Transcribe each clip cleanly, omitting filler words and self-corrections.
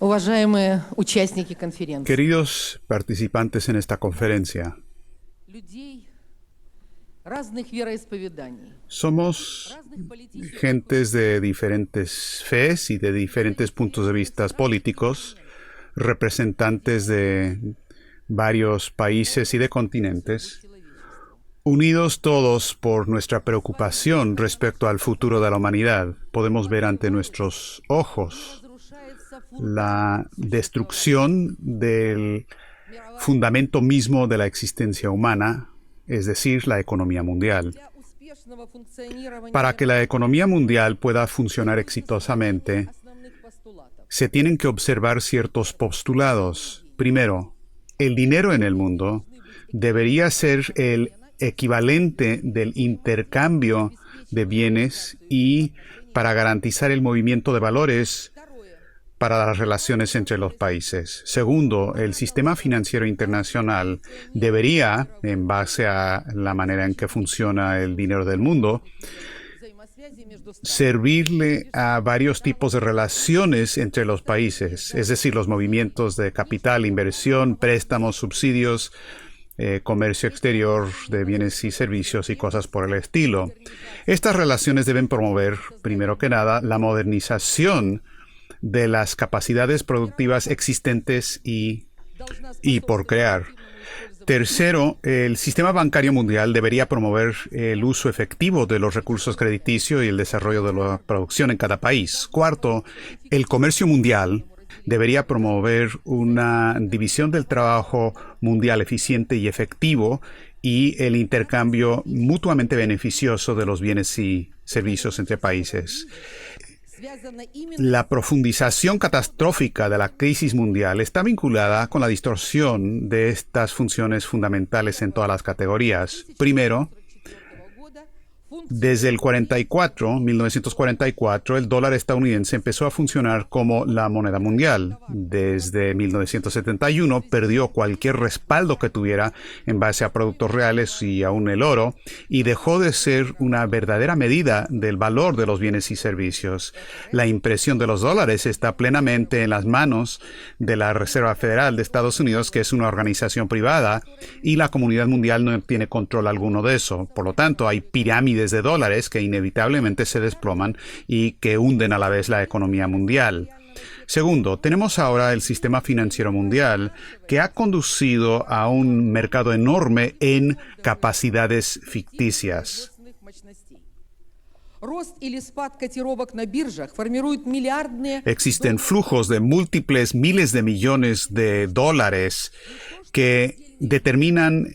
Уважаемые участники конференции, Queridos participantes en esta conferencia, людей разных вероисповеданий, somos разных политических gentes de diferentes fes y de diferentes puntos de vista políticos, representantes de varios países y de continentes, unidos todos por nuestra preocupación respecto al futuro de la humanidad. Podemos ver ante nuestros ojos la destrucción del fundamento mismo de la existencia humana, es decir, la economía mundial. Para que la economía mundial pueda funcionar exitosamente, se tienen que observar ciertos postulados. Primero, el dinero en el mundo debería ser el equivalente del intercambio de bienes y para garantizar el movimiento de valores para las relaciones entre los países. Segundo, el sistema financiero internacional debería, en base a la manera en que funciona el dinero del mundo, servirle a varios tipos de relaciones entre los países, es decir, los movimientos de capital, inversión, préstamos, subsidios, comercio exterior de bienes y servicios y cosas por el estilo. Estas relaciones deben promover, primero que nada, la modernización de las capacidades productivas existentes y por crear. Tercero, el sistema bancario mundial debería promover el uso efectivo de los recursos crediticios y el desarrollo de la producción en cada país. Cuarto, el comercio mundial debería promover una división del trabajo mundial eficiente y efectivo y el intercambio mutuamente beneficioso de los bienes y servicios entre países. La profundización catastrófica de la crisis mundial está vinculada con la distorsión de estas funciones fundamentales en todas las categorías. Primero, desde el 1944, el dólar estadounidense empezó a funcionar como la moneda mundial. Desde 1971 perdió cualquier respaldo que tuviera en base a productos reales y aún el oro, y dejó de ser una verdadera medida del valor de los bienes y servicios. La impresión de los dólares está plenamente en las manos de la Reserva Federal de Estados Unidos, que es una organización privada, y la comunidad mundial no tiene control alguno de eso. Por lo tanto, hay pirámides de dólares que inevitablemente se desploman y que hunden a la vez la economía mundial. Segundo, tenemos ahora el sistema financiero mundial que ha conducido a un mercado enorme en capacidades ficticias. Existen flujos de múltiples miles de millones de dólares que determinan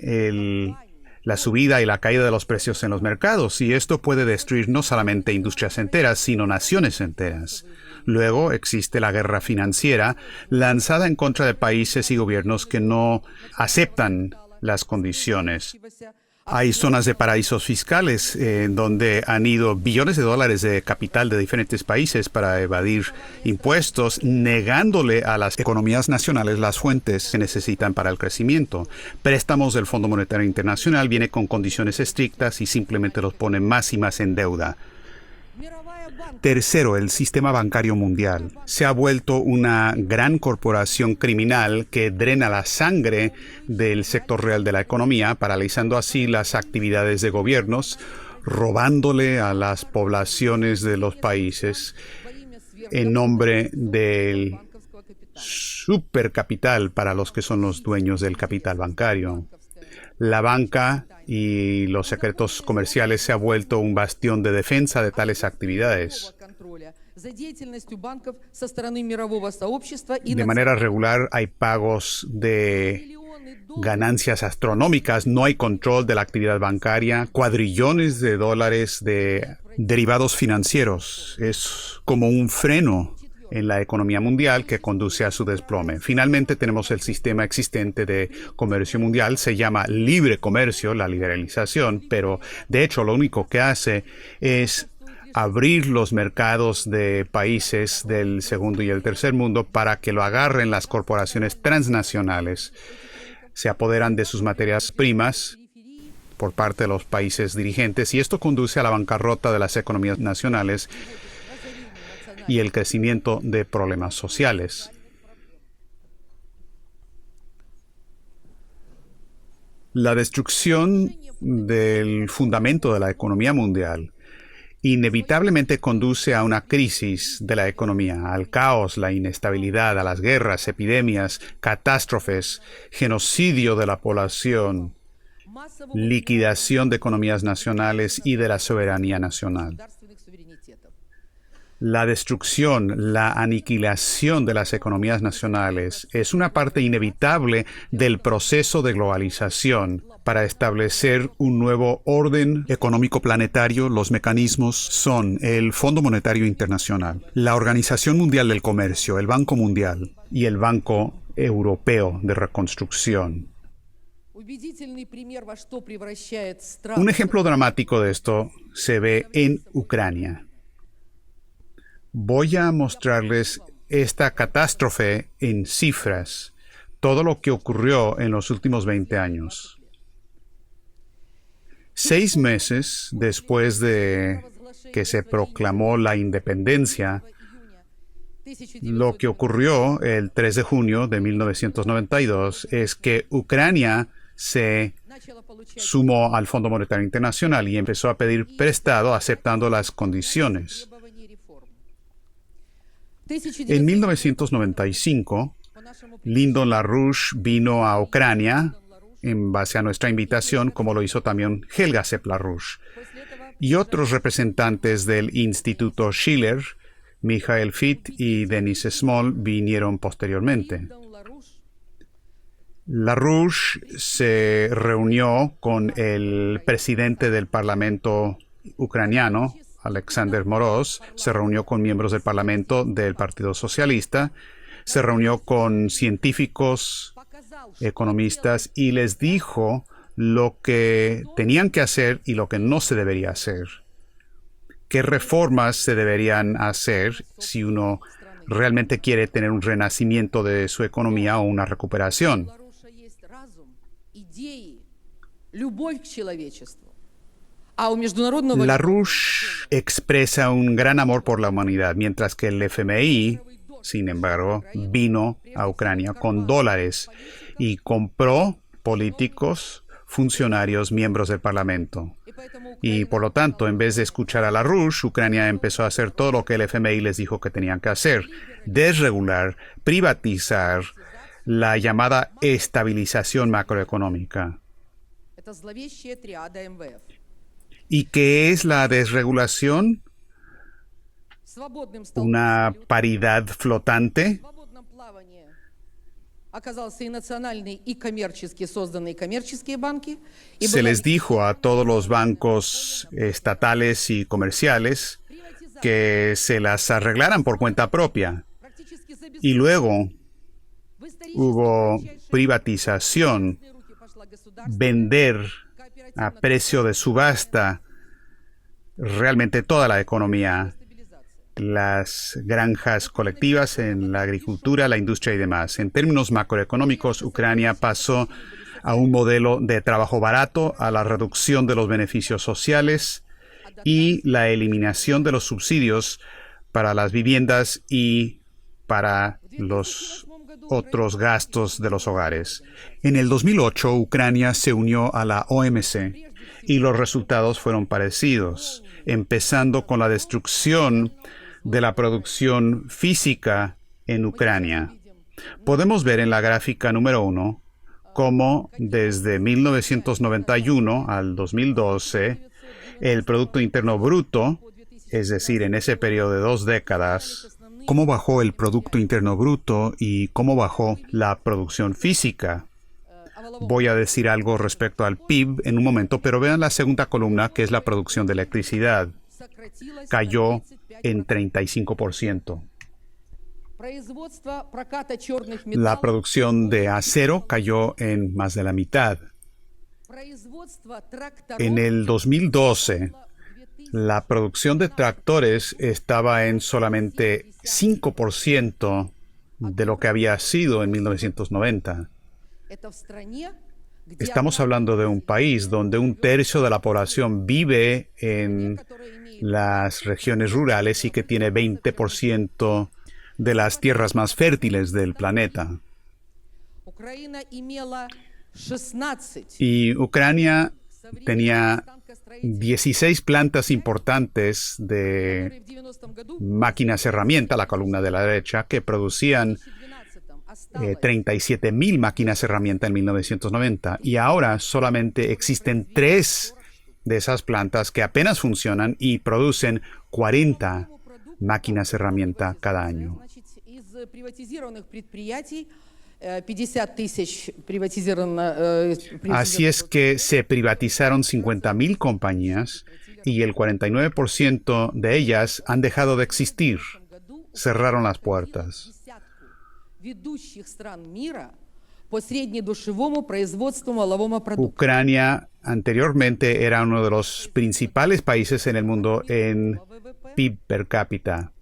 la subida y la caída de los precios en los mercados, y esto puede destruir no solamente industrias enteras, sino naciones enteras. Luego existe la guerra financiera lanzada en contra de países y gobiernos que no aceptan las condiciones. Hay zonas de paraísos fiscales donde han ido billones de dólares de capital de diferentes países para evadir impuestos, negándole a las economías nacionales las fuentes que necesitan para el crecimiento. Préstamos del Fondo Monetario Internacional vienen con condiciones estrictas y simplemente los ponen más y más en deuda. Tercero, el sistema bancario mundial se ha vuelto una gran corporación criminal que drena la sangre del sector real de la economía, paralizando así las actividades de gobiernos, robándole a las poblaciones de los países en nombre del supercapital para los que son los dueños del capital bancario. La banca y los secretos comerciales se ha vuelto un bastión de defensa de tales actividades. De manera regular hay pagos de ganancias astronómicas, no hay control de la actividad bancaria, cuadrillones de dólares de derivados financieros. Es como un freno en la economía mundial que conduce a su desplome. Finalmente tenemos el sistema existente de comercio mundial, se llama libre comercio, la liberalización, pero de hecho lo único que hace es abrir los mercados de países del segundo y el tercer mundo para que lo agarren las corporaciones transnacionales. Se apoderan de sus materias primas por parte de los países dirigentes y esto conduce a la bancarrota de las economías nacionales y el crecimiento de problemas sociales. La destrucción del fundamento de la economía mundial inevitablemente conduce a una crisis de la economía, al caos, la inestabilidad, a las guerras, epidemias, catástrofes, genocidio de la población, liquidación de economías nacionales y de la soberanía nacional. La destrucción, la aniquilación de las economías nacionales es una parte inevitable del proceso de globalización para establecer un nuevo orden económico planetario. Los mecanismos son el Fondo Monetario Internacional, la Organización Mundial del Comercio, el Banco Mundial y el Banco Europeo de Reconstrucción. Un ejemplo dramático de esto se ve en Ucrania. Voy a mostrarles esta catástrofe en cifras, todo lo que ocurrió en los últimos 20 años. 6 meses después de que se proclamó la independencia, lo que ocurrió el 3 de junio de 1992 es que Ucrania se sumó al Fondo Monetario Internacional y empezó a pedir prestado aceptando las condiciones. En 1995, Lyndon LaRouche vino a Ucrania en base a nuestra invitación, como lo hizo también Helga Sepp-LaRouche. Y otros representantes del Instituto Schiller, Michael Fitt y Denis Small, vinieron posteriormente. LaRouche se reunió con el presidente del Parlamento ucraniano, Alexander Moroz, se reunió con miembros del Parlamento del Partido Socialista, se reunió con científicos, economistas y les dijo lo que tenían que hacer y lo que no se debería hacer. ¿Qué reformas se deberían hacer si uno realmente quiere tener un renacimiento de su economía o una recuperación? LaRouche expresa un gran amor por la humanidad, mientras que el FMI, sin embargo, vino a Ucrania con dólares y compró políticos, funcionarios, miembros del Parlamento. Y por lo tanto, en vez de escuchar a LaRouche, Ucrania empezó a hacer todo lo que el FMI les dijo que tenían que hacer: desregular, privatizar, la llamada estabilización macroeconómica. ¿Y qué es la desregulación? Una paridad flotante. Se les dijo a todos los bancos estatales y comerciales que se las arreglaran por cuenta propia. Y luego hubo privatización, vender a precio de subasta realmente toda la economía, las granjas colectivas en la agricultura, la industria y demás. En términos macroeconómicos, Ucrania pasó a un modelo de trabajo barato, a la reducción de los beneficios sociales y la eliminación de los subsidios para las viviendas y para los otros gastos de los hogares. En el 2008, Ucrania se unió a la OMC y los resultados fueron parecidos, empezando con la destrucción de la producción física en Ucrania. Podemos ver en la gráfica número 1 cómo desde 1991 al 2012 el Producto Interno Bruto, es decir, en ese periodo de 2 décadas, cómo bajó el Producto Interno Bruto y cómo bajó la producción física. Voy a decir algo respecto al PIB en un momento, pero vean la segunda columna, que es la producción de electricidad. Cayó en 35%. La producción de acero cayó en más de la mitad. En el 2012, la producción de tractores estaba en solamente 5% de lo que había sido en 1990. Estamos hablando de un país donde 1/3 de la población vive en las regiones rurales y que tiene 20% de las tierras más fértiles del planeta. 16 Y Ucrania tenía 16 plantas importantes de которые в 90-м году máquinas herramienta, la columna de la derecha, que producían в 2012-м осталось 37.000 máquinas herramienta en 1990. Y ahora solamente existen 3 de esas plantas que apenas funcionan y producen 40 máquinas herramienta cada año. Значит, из приватизированных предприятий 50 тысяч приватизировано. Así es que se privatizaron 50.000 compañías y el 49% de ellas han dejado de existir. Cerraron las puertas. Ведущих стран мира по среднедушевому производству малого продукта. Ucrania anteriormente era uno de los principales países en el mundo en PIB per cápita.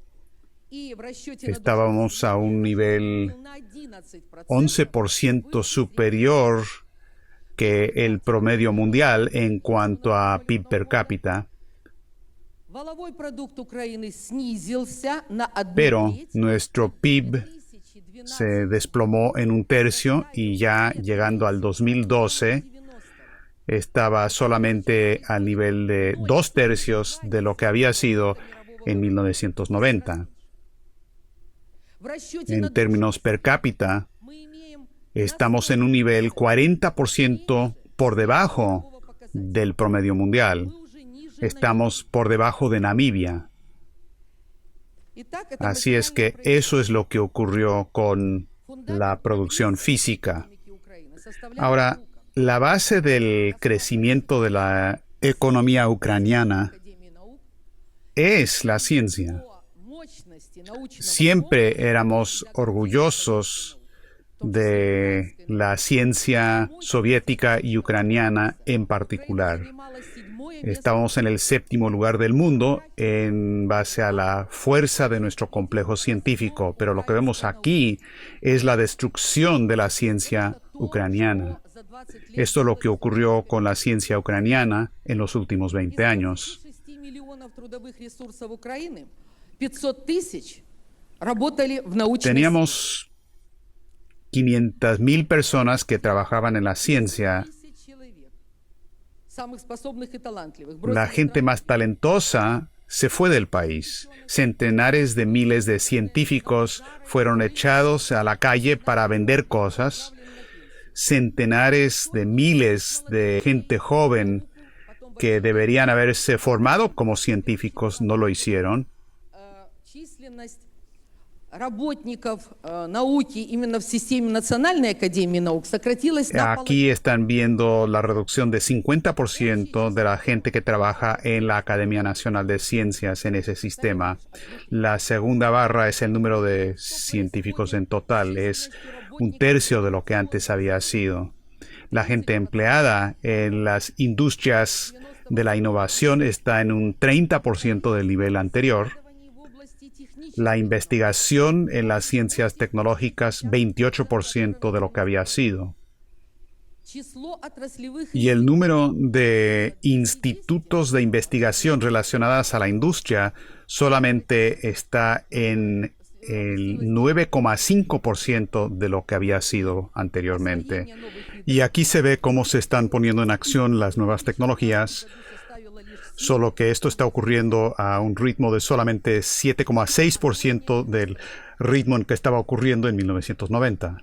И в расчете на Estábamos a un nivel на 11%. 11% superior que el promedio mundial en cuanto a PIB per cápita, Валовой продукт Украины снизился на 1 pero треть. nuestro PIB 2012 se desplomó en 1/3 y ya llegando al 2012 estaba solamente al nivel de 2/3 de lo que había sido en 1990. В расчете на En términos per cápita, мы имеем estamos en un nivel 40% por debajo del promedio mundial. мы уже ниже. Estamos por debajo de Namibia. Итак, это Así es que eso es lo que ocurrió con la producción física. экономики Украины составляет Ahora, la base del crecimiento de la economía ucraniana Академии наук es la ciencia. по мощности научного Siempre éramos orgullosos de la ciencia soviética y ucraniana en particular. занимало 7-е место. Estábamos en el 7º lugar del mundo en base a la fuerza de nuestro complejo científico, pero lo que vemos aquí es la destrucción de la ciencia ucraniana. За 20 лет Esto es lo que ocurrió con la ciencia ucraniana en los últimos 20 años. 6 миллионов трудовых ресурсов Украины 500 тысяч работали в научной Teníamos 500.000 personas que trabajaban en la ciencia. сфере. 1000 человек, самых способных и талантливых. La бросили gente más talentosa se fue del país. Centenares de miles de científicos fueron echados a la calle para vender cosas. Centenares de miles de gente joven que deberían haberse formado como científicos no lo hicieron. численность работников науки именно в системе Национальной академии наук сократилась наполовину. Aquí están viendo la reducción de 50% de la gente que trabaja en la Academia Nacional de Ciencias en ese sistema. La segunda barra es el número de científicos en total. Es 1/3 de lo que antes había sido. La gente empleada en las industrias de la innovación está en un 30% del nivel anterior. В области технических La investigación en las ciencias tecnológicas 28% de lo que había sido. число отраслевых Y el número de institutos de investigación relacionadas a la industria solamente está en el 9,5% de lo que había sido anteriormente. Y aquí se ve cómo se están poniendo en acción las nuevas tecnologías, составило лишь solo que esto está ocurriendo a un ritmo de solamente 7,6% del ritmo en que estaba ocurriendo en 1990.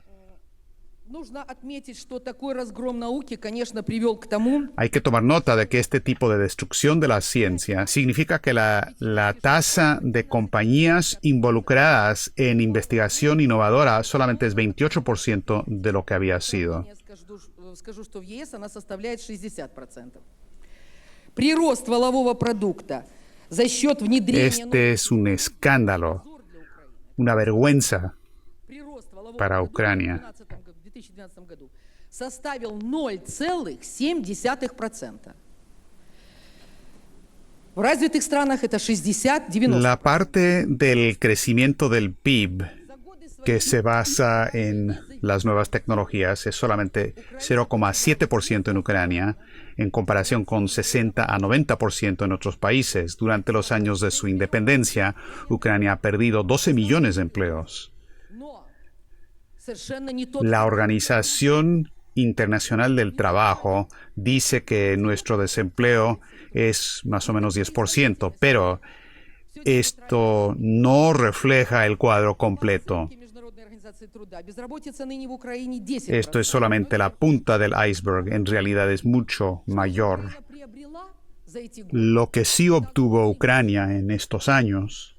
Нужно отметить, что такой разгром науки, конечно, привел к тому, Hay que tomar nota de que este tipo de destrucción de la ciencia significa que la tasa de compañías involucradas en investigación innovadora solamente es 28% de lo que había sido. я скажу, что в ЕС она составляет 60%. Прирост валового продукта за счет внедрения Este es un escándalo, una vergüenza прирост валового para продукта Ucrania. в 2012 году составил 0,7%. В развитых странах это 60-90%. La parte del crecimiento del PIB За годы своей que se basa en las nuevas tecnologías es solamente 0,7% en Ucrania, en comparación con 60 a 90% en otros países. Durante los años de su independencia, Ucrania ha perdido 12 millones de empleos. Но совершенно не тот La Organización Internacional del Trabajo dice que nuestro desempleo es más o menos 10%, pero esto no refleja el cuadro completo. Esto es solamente la punta del iceberg, en realidad es mucho mayor. Lo que sí obtuvo Ucrania en estos años,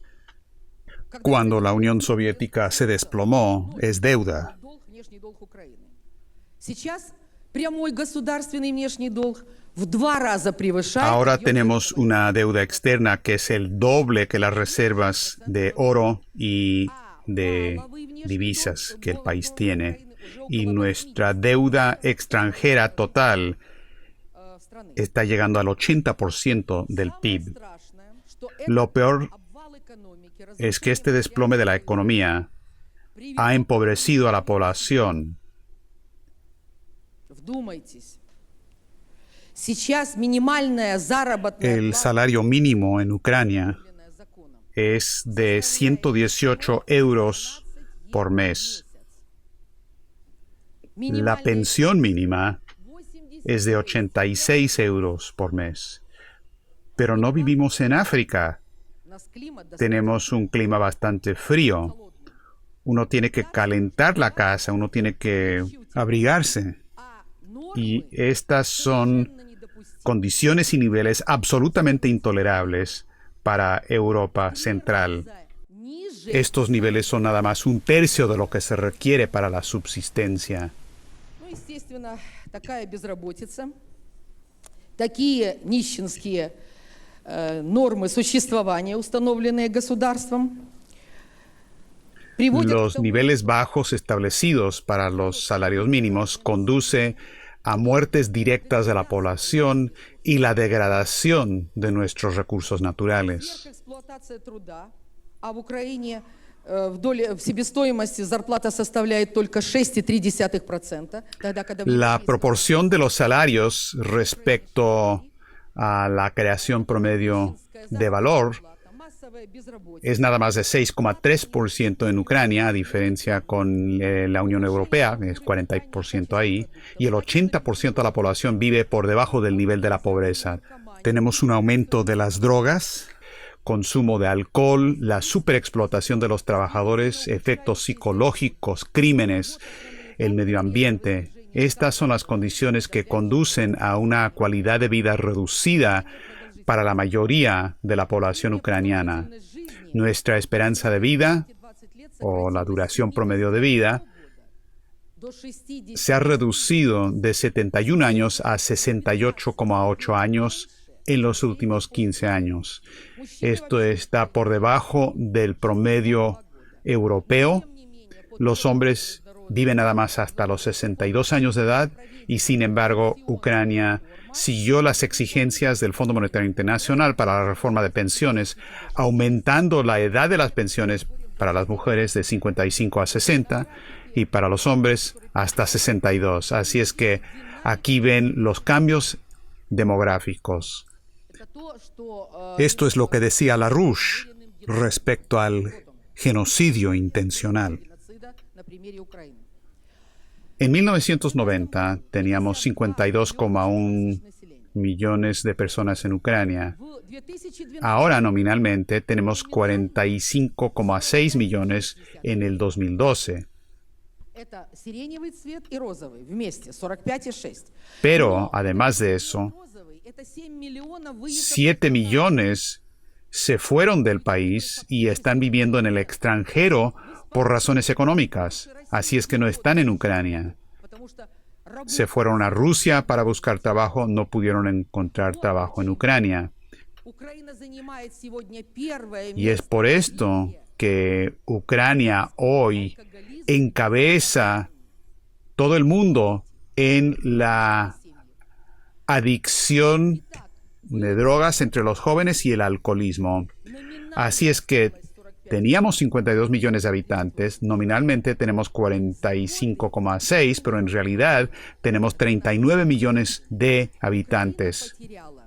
cuando la Unión Soviética se desplomó, es deuda. Ahora tenemos una deuda externa que es el doble que las reservas de oro y de divisas que el país tiene. Y nuestra deuda extranjera total está llegando al 80% del PIB. Lo peor es que este desplome de la economía ha empobrecido a la población. El salario mínimo en Ucrania es de 118 euros por mes. La pensión mínima es de 86 euros por mes. Pero no vivimos en África. Tenemos un clima bastante frío. Uno tiene que calentar la casa, uno tiene que abrigarse. Y estas son condiciones y niveles absolutamente intolerables para Europa Central. Estos niveles son nada más un tercio de lo que se requiere para la subsistencia. Такие нищенские нормы существования, установленные государством, Los niveles bajos establecidos para los salarios mínimos conduce a muertes directas de la población y la degradación de nuestros recursos naturales. В себестоимости зарплата составляет только 6,3%, La proporción de los salarios respecto a la creación promedio de valor es nada más de 6,3% en Ucrania, a diferencia con la Unión Europea, es 40% ahí, y el 80% de la población vive por debajo del nivel de la pobreza. Tenemos un aumento de las drogas, consumo de alcohol, la superexplotación de los trabajadores, efectos psicológicos, crímenes, el medio ambiente. Estas son las condiciones que conducen a una calidad de vida reducida para la mayoría de la población ucraniana. Nuestra esperanza de vida, o la duración promedio de vida, se ha reducido de 71 años a 68,8 años en los últimos 15 años. Esto está por debajo del promedio europeo. Los hombres viven nada más hasta los 62 años de edad y, sin embargo, Ucrania siguió las exigencias del Fondo Monetario Internacional para la reforma de pensiones, aumentando la edad de las pensiones para las mujeres de 55 a 60 y para los hombres hasta 62. Así es que aquí ven los cambios demográficos. Esto es lo que decía LaRouche respecto al genocidio intencional. En 1990 teníamos 52,1 millones de personas en Ucrania. Ahora nominalmente tenemos 45,6 millones en el 2012. Pero, además de eso, 7 millones se fueron del país y están viviendo en el extranjero por razones económicas. Así es que no están en Ucrania. Se fueron a Rusia para buscar trabajo, no pudieron encontrar trabajo en Ucrania. Y es por esto que Ucrania hoy encabeza todo el mundo en la adicción de drogas entre los jóvenes y el alcoholismo. Así es que teníamos 52 millones de habitantes, nominalmente tenemos 45,6, pero en realidad tenemos 39 millones de habitantes.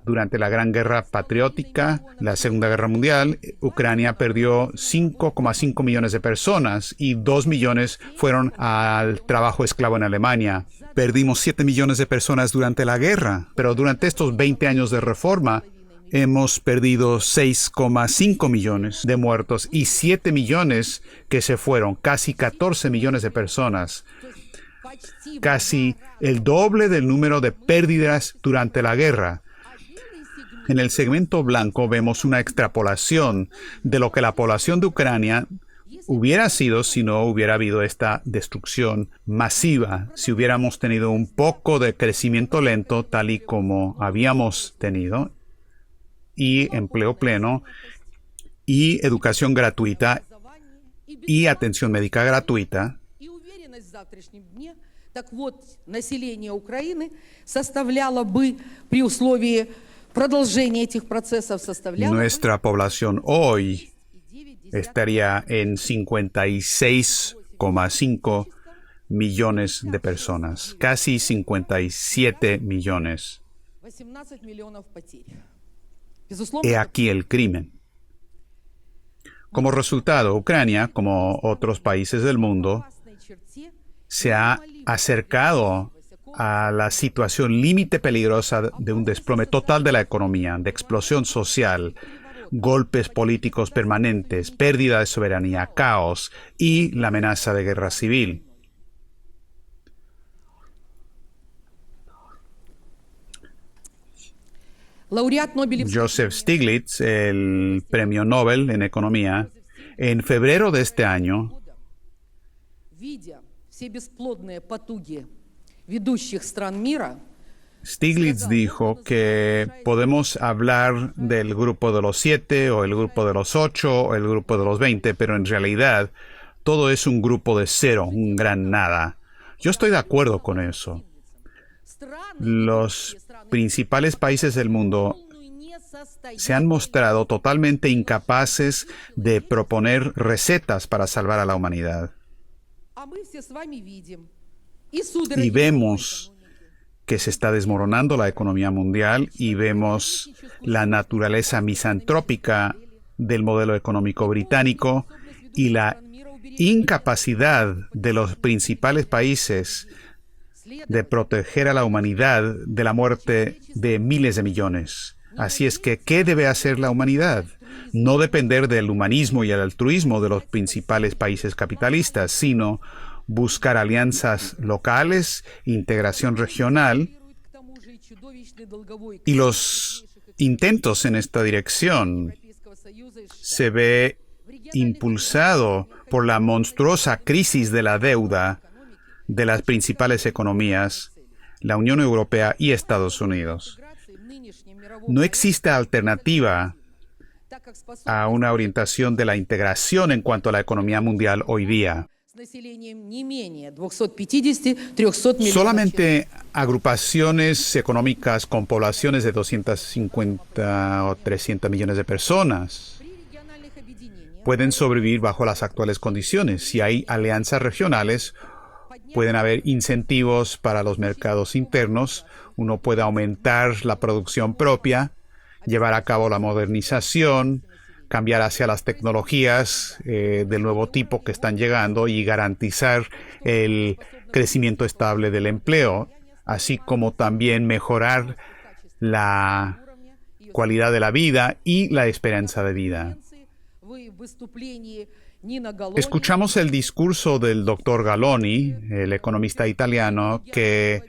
Durante la Gran Guerra Patriótica, la Segunda Guerra Mundial, Ucrania perdió 5,5 millones de personas y 2 millones fueron al trabajo esclavo en Alemania. Perdimos 7 millones de personas durante la guerra, pero durante estos 20 años de reforma hemos perdido 6,5 millones de muertos y 7 millones que se fueron, casi 14 millones de personas, casi el doble del número de pérdidas durante la guerra. En el segmento blanco vemos una extrapolación de lo que la población de Ucrania hubiera sido si no hubiera habido esta destrucción masiva, si hubiéramos tenido un poco de crecimiento lento tal y como habíamos tenido, y empleo pleno, y educación gratuita, y atención médica gratuita. Так вот, население Украины составляло бы при условии продолжения этих процессов Nuestra población hoy estaría en 56,5 millones de personas, casi 57 millones. 18 миллионов потерь. He aquí el crimen. Como resultado, Ucrania, como otros países del mundo, se ha acercado a la situación límite peligrosa de un desplome total de la economía, de explosión social, golpes políticos permanentes, pérdida de soberanía, caos y la amenaza de guerra civil. Joseph Stiglitz, el premio Nobel en Economía, en febrero de este año, Stiglitz dijo que podemos hablar del grupo de los 7 o el grupo de los 8 o el grupo de los 20, pero en realidad todo es un grupo de 0, un gran nada. Yo estoy de acuerdo con eso. Los principales países del mundo se han mostrado totalmente incapaces de proponer recetas para salvar a la humanidad. Y vemos que se está desmoronando la economía mundial y vemos la naturaleza misantrópica del modelo económico británico y la incapacidad de los principales países de proteger a la humanidad de la muerte de miles de millones. Así es que, ¿qué debe hacer la humanidad? No depender del humanismo y el altruismo de los principales países capitalistas, sino buscar alianzas locales, integración regional, y los intentos en esta dirección se ve impulsado por la monstruosa crisis de la deuda de las principales economías, la Unión Europea y Estados Unidos. No existe alternativa a una orientación de la integración en cuanto a la economía mundial hoy día. Solamente agrupaciones económicas con poblaciones de 250 o 300 millones de personas pueden sobrevivir bajo las actuales condiciones. Si hay alianzas regionales, pueden haber incentivos para los mercados internos, uno puede aumentar la producción propia, llevar a cabo la modernización, cambiar hacia las tecnologías del nuevo tipo que están llegando y garantizar el crecimiento estable del empleo, así como también mejorar la calidad de la vida y la esperanza de vida. Escuchamos el discurso del doctor Galloni, el economista italiano, que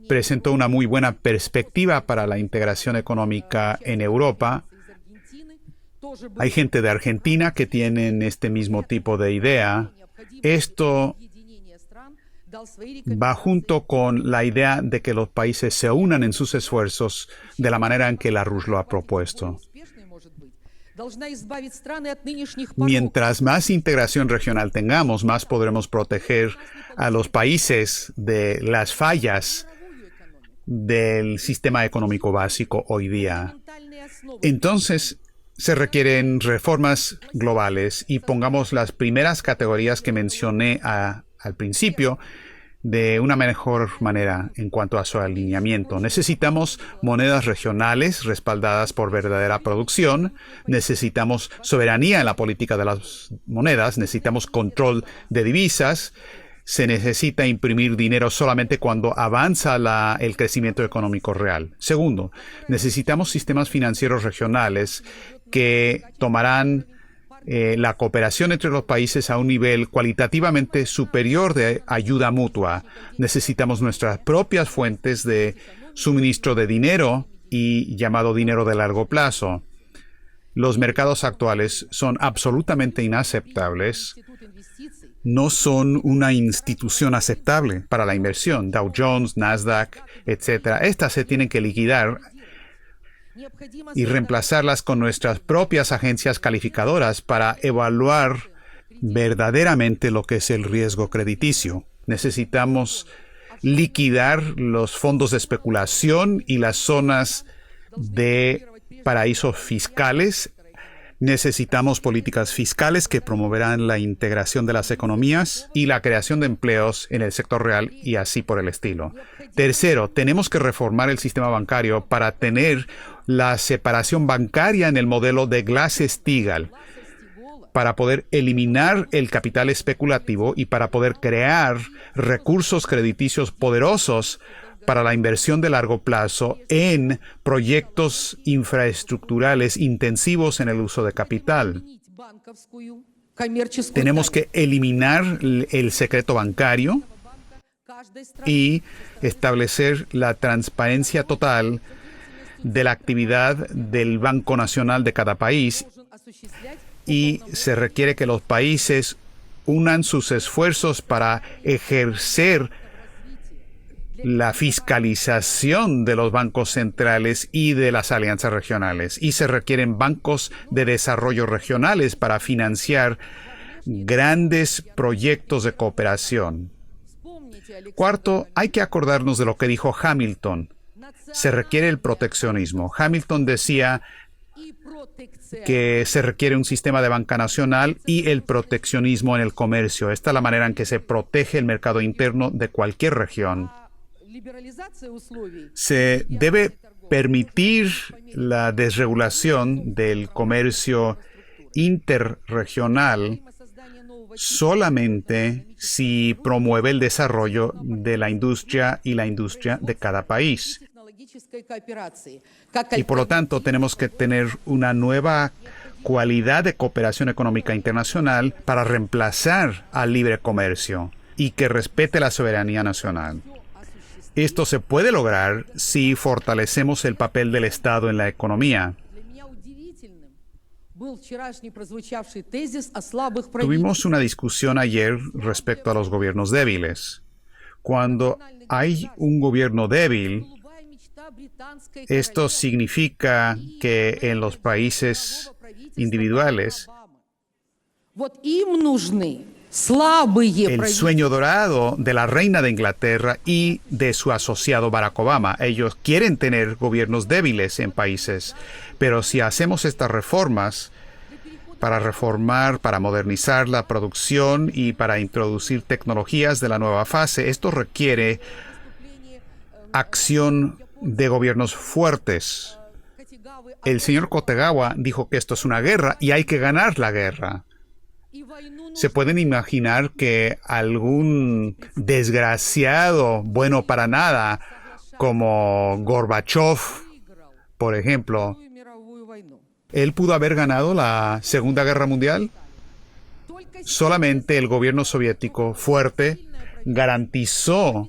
presentó una muy buena perspectiva para la integración económica en Europa. Hay gente de Argentina que tienen este mismo tipo de idea. Esto va junto con la idea de que los países se unan en sus esfuerzos de la manera en que LaRouche lo ha propuesto. Mientras más integración regional tengamos, más podremos proteger a los países de las fallas del sistema económico básico hoy día. Entonces, se requieren reformas globales y pongamos las primeras categorías que mencioné al principio de una mejor manera en cuanto a su alineamiento. Necesitamos monedas regionales respaldadas por verdadera producción, necesitamos soberanía en la política de las monedas, necesitamos control de divisas, se necesita imprimir dinero solamente cuando avanza el crecimiento económico real. Segundo, necesitamos sistemas financieros regionales que tomarán la cooperación entre los países a un nivel cualitativamente superior de ayuda mutua. Necesitamos nuestras propias fuentes de suministro de dinero y llamado dinero de largo plazo. Los mercados actuales son absolutamente inaceptables. No son una institución aceptable para la inversión. Dow Jones, Nasdaq, etc. Estas se tienen que liquidar y reemplazarlas con nuestras propias agencias calificadoras para evaluar verdaderamente lo que es el riesgo crediticio. Necesitamos liquidar los fondos de especulación y las zonas de paraísos fiscales. Necesitamos políticas fiscales que promoverán la integración de las economías y la creación de empleos en el sector real y así por el estilo. Tercero, tenemos que reformar el sistema bancario para tener la separación bancaria en el modelo de Glass-Steagall, para poder eliminar el capital especulativo y para poder crear recursos crediticios poderosos para la inversión de largo plazo en proyectos infraestructurales intensivos en el uso de capital. Tenemos que eliminar el secreto bancario y establecer la transparencia total de la actividad del Banco Nacional de cada país, y se requiere que los países unan sus esfuerzos para ejercer la fiscalización de los bancos centrales y de las alianzas regionales. Y se requieren bancos de desarrollo regionales para financiar grandes proyectos de cooperación. Cuarto, hay que acordarnos de lo que dijo Hamilton. Se requiere el proteccionismo. Hamilton decía que se requiere un sistema de banca nacional y el proteccionismo en el comercio. Esta es la manera en que se protege el mercado interno de cualquier región. Se debe permitir la desregulación del comercio interregional solamente si promueve el desarrollo de la industria y la industria de cada país. Y por lo tanto, tenemos que tener una nueva cualidad de cooperación económica internacional para reemplazar al libre comercio y que respete la soberanía nacional. Esto se puede lograr si fortalecemos el papel del Estado en la economía. Tuvimos una discusión ayer respecto a los gobiernos débiles. Cuando hay un gobierno débil, esto significa que en los países individuales el sueño dorado de la reina de Inglaterra y de su asociado Barack Obama. Ellos quieren tener gobiernos débiles en países, pero si hacemos estas reformas para reformar, para modernizar la producción y para introducir tecnologías de la nueva fase, esto requiere acción de gobiernos fuertes. El señor Kotegawa dijo que esto es una guerra y hay que ganar la guerra. ¿Se pueden imaginar que algún desgraciado bueno para nada, como Gorbachev, por ejemplo, él pudo haber ganado la Segunda Guerra Mundial? Solamente el gobierno soviético fuerte garantizó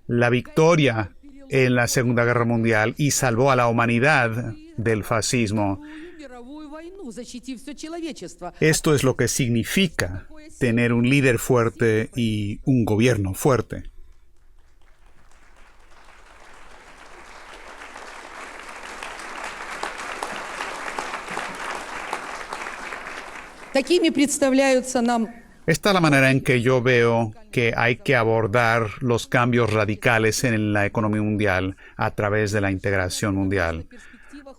la victoria en la Segunda Guerra Mundial y salvó a la humanidad del fascismo. Esto es lo que significa tener un líder fuerte y un gobierno fuerte. Esta es la manera en que yo veo que hay que abordar los cambios radicales en la economía mundial a través de la integración mundial.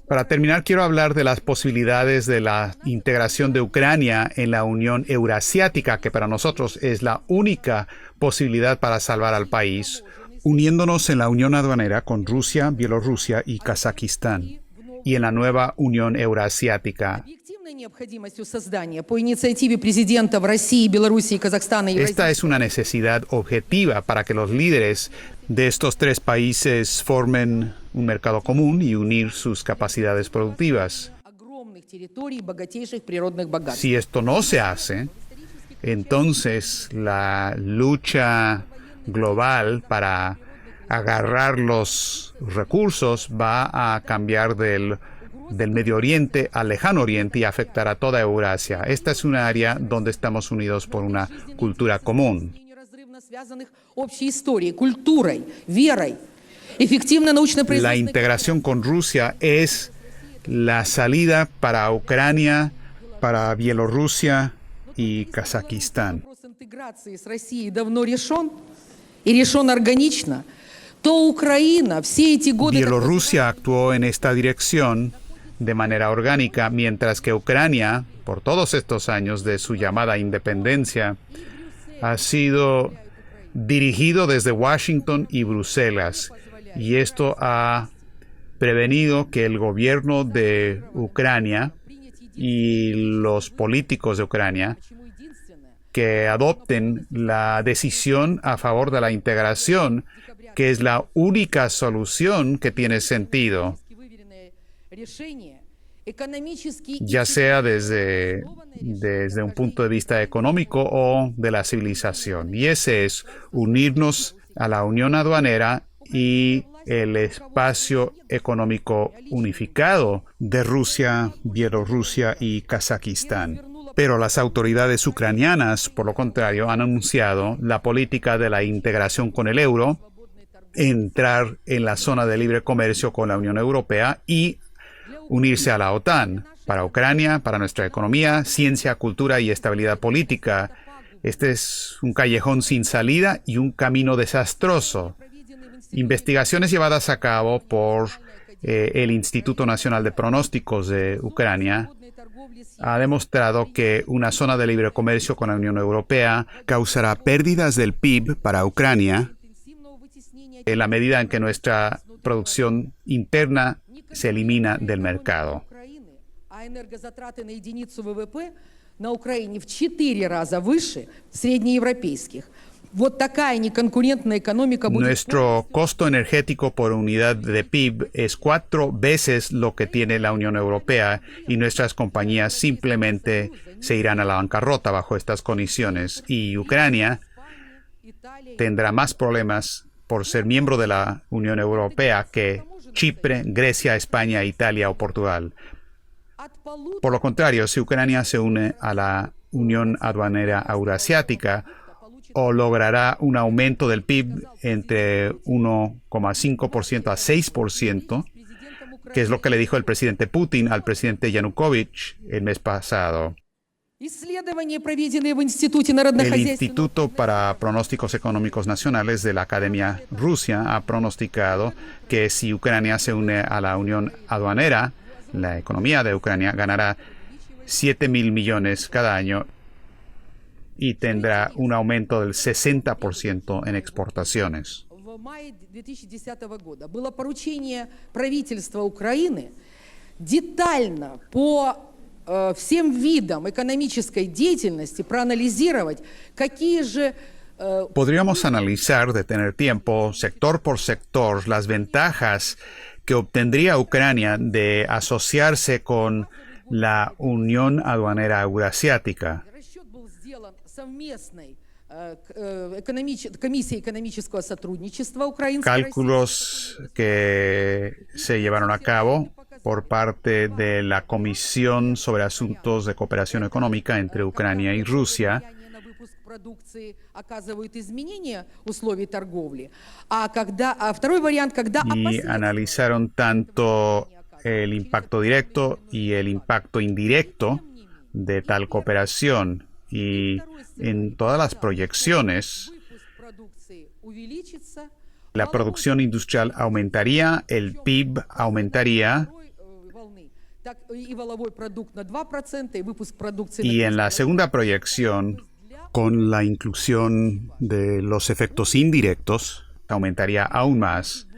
Para terminar, quiero hablar de las posibilidades de la integración de Ucrania en la Unión Eurasiática, que para nosotros es la única posibilidad para salvar al país, uniéndonos en la Unión Aduanera con Rusia, Bielorrusia y Kazajistán, y en la nueva Unión Eurasiática. необходимостью создания по инициативе президентов России, Беларуси, Казахстана и Esta es una necesidad objetiva para que los líderes de estos tres países formen un mercado común y unir sus capacidades productivas. огромных территорий, богатейших природных богатств. Si esto no se hace, entonces la lucha global para agarrar los recursos va a cambiar del Medio Oriente al Lejano Oriente y afectará a toda Eurasia. Esta es un área donde estamos unidos por una cultura común. Неразрывно связанных общей историей, культурой, верой. Эффективно La научно-производственной integración con Rusia es la salida para Ucrania, para Bielorrusia y Kazajistán. вопрос интеграции с Россией давно решен и решен органично, то Украина все эти годы... Bielorrusia actuó en esta dirección de manera orgánica, mientras que Ucrania, por todos estos años de su llamada independencia, ha sido dirigido desde Washington y Bruselas, y esto ha prevenido que el gobierno de Ucrania y los políticos de Ucrania que adopten la decisión a favor de la integración, que es la única solución que tiene sentido, ya sea desde un punto de vista económico o de la civilización. Y ese es unirnos a la Unión Aduanera y el espacio económico unificado de Rusia, Bielorrusia y Kazajistán. Pero las autoridades ucranianas, por lo contrario, han anunciado la política de la integración con el euro, entrar en la zona de libre comercio con la Unión Europea y unirse a la OTAN. Para Ucrania, para nuestra economía, ciencia, cultura y estabilidad política, este es un callejón sin salida y un camino desastroso. Investigaciones llevadas a cabo por el Instituto Nacional de Pronósticos de Ucrania ha demostrado que una zona de libre comercio con la Unión Europea causará pérdidas del PIB para Ucrania en la medida en que nuestra producción interna se elimina del mercado. А энергозатраты на единицу ВВП на Украине в 4 раза выше среднеевропейских. Вот такая неконкурентная экономика будет... Nuestro costo energético por unidad de PIB es 4 veces lo que tiene la Unión Europea y nuestras compañías simplemente se irán a la bancarrota bajo estas condiciones. Y Ucrania tendrá más problemas por ser miembro de la Unión Europea que Chipre, Grecia, España, Italia o Portugal. Por lo contrario, si Ucrania se une a la Unión Aduanera Eurasiática, o logrará un aumento del PIB entre 1,5% a 6%, que es lo que le dijo el presidente Putin al presidente Yanukovych el mes pasado. El Instituto para Pronósticos Económicos Nacionales de la Academia Rusia ha pronosticado que si Ucrania se une a la Unión Aduanera, la economía de Ucrania ganará 7.000 millones cada año y tendrá un aumento del 60% en exportaciones. В мае 2010 года было поручение правительства Украины детально по всем видам экономической деятельности проанализировать, какие же... Podríamos analizar, de tener tiempo, sector por sector, las ventajas que obtendría Ucrania de asociarse con la Unión Aduanera Eurasiática. Расчет был сделан совместной Комиссией экономического сотрудничества украинской. Cálculos que se llevaron a cabo por parte de la Comisión sobre Asuntos de Cooperación Económica entre Ucrania y Rusia, y analizaron tanto el impacto directo y el impacto indirecto de tal cooperación. Y en todas las proyecciones, la producción industrial aumentaría, el PIB aumentaría, y en la segunda proyección, con la inclusión de los efectos indirectos, aumentaría aún más.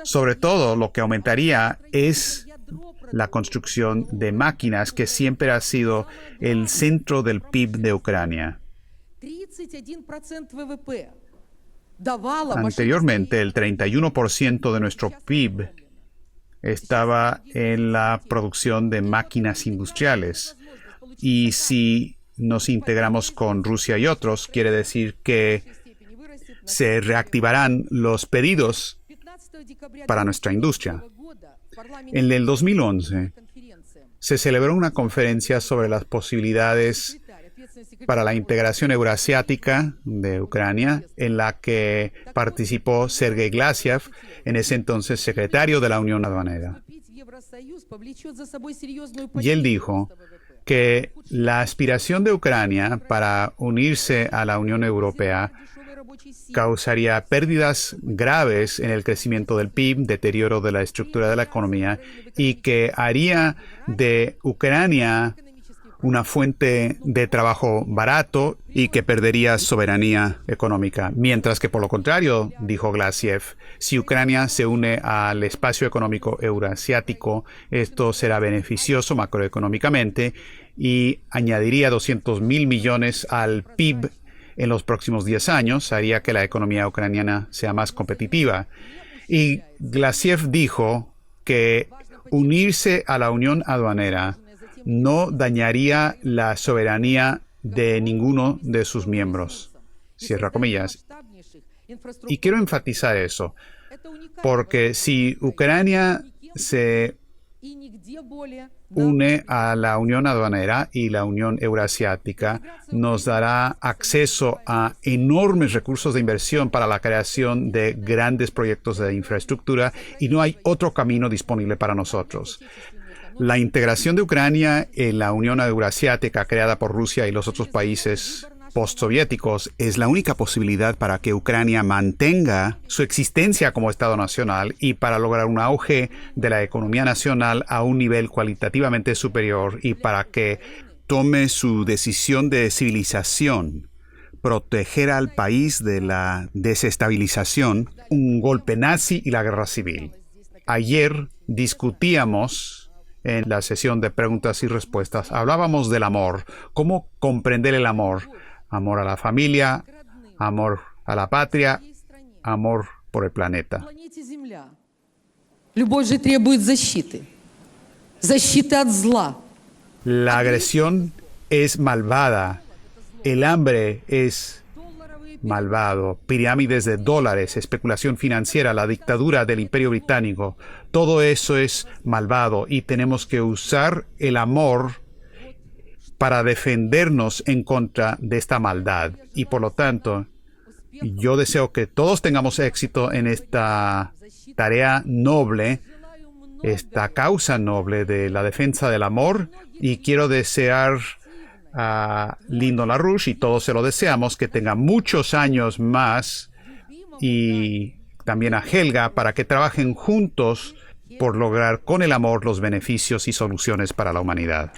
Sobre todo, lo que aumentaría es la construcción de máquinas, que siempre ha sido el centro del PIB de Ucrania. 31% ВВП давала Anteriormente, el 31% de nuestro PIB estaba en la producción de máquinas industriales. Y si nos integramos con Rusia y otros, quiere decir que se reactivarán los pedidos para nuestra industria. En el 2011 se celebró una conferencia sobre las posibilidades para la integración euroasiática de Ucrania, en la que participó Sergei Glassiev, en ese entonces secretario de la Unión Aduanera. Y él dijo que la aspiración de Ucrania para unirse a la Unión Europea causaría pérdidas graves en el crecimiento del PIB, deterioro de la estructura de la economía, y que haría de Ucrania una fuente de trabajo barato y que perdería soberanía económica. Mientras que, por lo contrario, dijo Glassiev, si Ucrania se une al espacio económico euroasiático, esto será beneficioso macroeconómicamente y añadiría 200.000 millones al PIB en los próximos 10 años, haría que la economía ucraniana sea más competitiva. Y Glassiev dijo que unirse a la Unión Aduanera no dañaría la soberanía de ninguno de sus miembros. Cierra comillas. Y quiero enfatizar eso, porque si Ucrania se une a la Unión Aduanera y la Unión Euroasiática, nos dará acceso a enormes recursos de inversión para la creación de grandes proyectos de infraestructura, y no hay otro camino disponible para nosotros. La integración de Ucrania en la Unión Euroasiática creada por Rusia y los otros países postsoviéticos es la única posibilidad para que Ucrania mantenga su existencia como Estado nacional y para lograr un auge de la economía nacional a un nivel cualitativamente superior, y para que tome su decisión de civilización, proteger al país de la desestabilización, un golpe nazi y la guerra civil. Ayer discutíamos en la sesión de preguntas y respuestas, hablábamos del amor, cómo comprender el amor. Amor a la familia, amor a la patria, amor por el planeta. La agresión es malvada, el hambre es malvado, pirámides de dólares, especulación financiera, la dictadura del Imperio Británico, todo eso es malvado y tenemos que usar el amor para defendernos en contra de esta maldad. Y por lo tanto, yo deseo que todos tengamos éxito en esta tarea noble, esta causa noble de la defensa del amor, y quiero desear a Lyndon LaRouche, y todos se lo deseamos, que tenga muchos años más, y también a Helga, para que trabajen juntos por lograr con el amor los beneficios y soluciones para la humanidad.